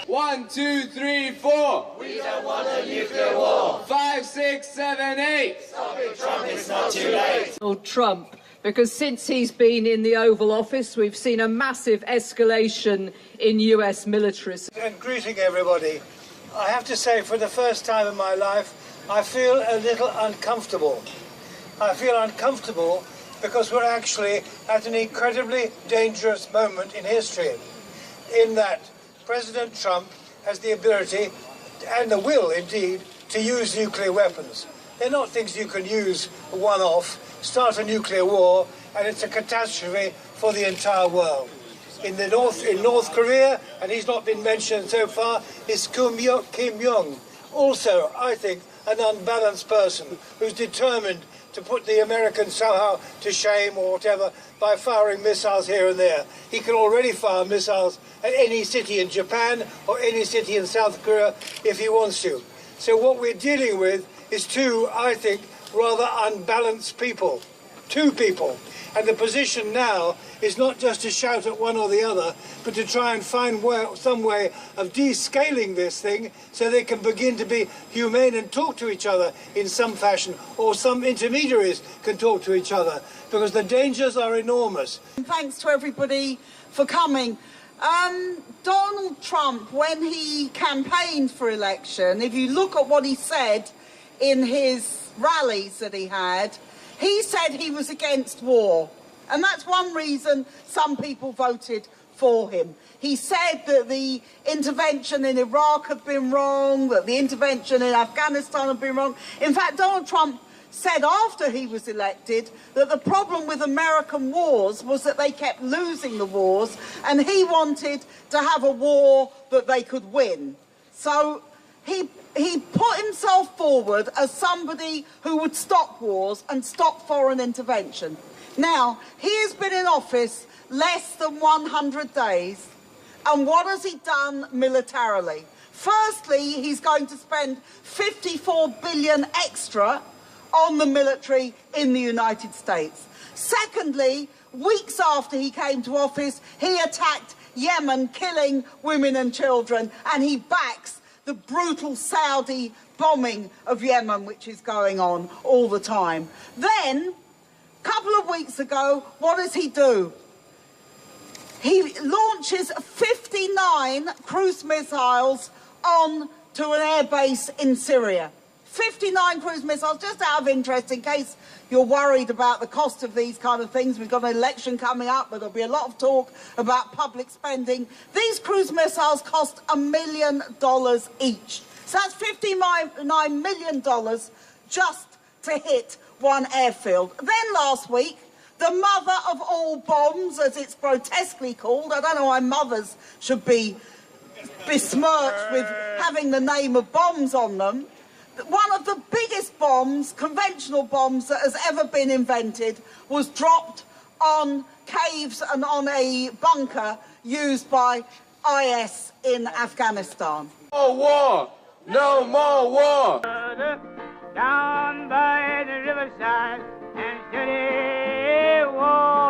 1, 2, 3, 4. We don't want a nuclear war. 5, 6, 7, 8. Stop it, Trump, it's not too late. Donald Trump, because since he's been in the Oval Office, we've seen a massive escalation in US militarism. And greeting everybody. I have to say, for the first time in my life, I feel a little uncomfortable. I feel uncomfortable because we're actually at an incredibly dangerous moment in history, in that President Trump has the ability, and the will indeed, to use nuclear weapons. They're not things you can use one-off, start a nuclear war, and it's a catastrophe for the entire world. In North Korea, and he's not been mentioned so far, is Kim Jong, also, I think, an unbalanced person who's determined to put the Americans somehow to shame or whatever by firing missiles here and there. He can already fire missiles at any city in Japan or any city in South Korea if he wants to. So what we're dealing with is two, I think, rather unbalanced people. Two people. And the position now is not just to shout at one or the other, but to try and find some way of descaling this thing so they can begin to be humane and talk to each other in some fashion, or some intermediaries can talk to each other, because the dangers are enormous. Thanks to everybody for coming. Donald Trump, when he campaigned for election, if you look at what he said in his rallies that he said he was against war. And that's one reason some people voted for him. He said that the intervention in Iraq had been wrong, that the intervention in Afghanistan had been wrong. In fact, Donald Trump said after he was elected that the problem with American wars was that they kept losing the wars, and he wanted to have a war that they could win. So he put himself forward as somebody who would stop wars and stop foreign intervention. Now, he has been in office less than 100 days, and what has he done militarily? Firstly, he's going to spend $54 billion extra on the military in the United States. Secondly, weeks after he came to office, he attacked Yemen, killing women and children, and he backs the brutal Saudi bombing of Yemen, which is going on all the time. Then, a couple of weeks ago, what does he do? He launches 59 cruise missiles on to an airbase in Syria. 59 cruise missiles, just out of interest, in case you're worried about the cost of these kind of things. We've got an election coming up, but there'll be a lot of talk about public spending. These cruise missiles cost $1 million each. So that's $59 million just to hit one airfield. Then last week, the mother of all bombs, as it's grotesquely called, I don't know why mothers should be besmirched with having the name of bombs on them. One of the biggest bombs, conventional bombs, that has ever been invented was dropped on caves and on a bunker used by IS in Afghanistan. No war! No more war! Down by the riverside and study war.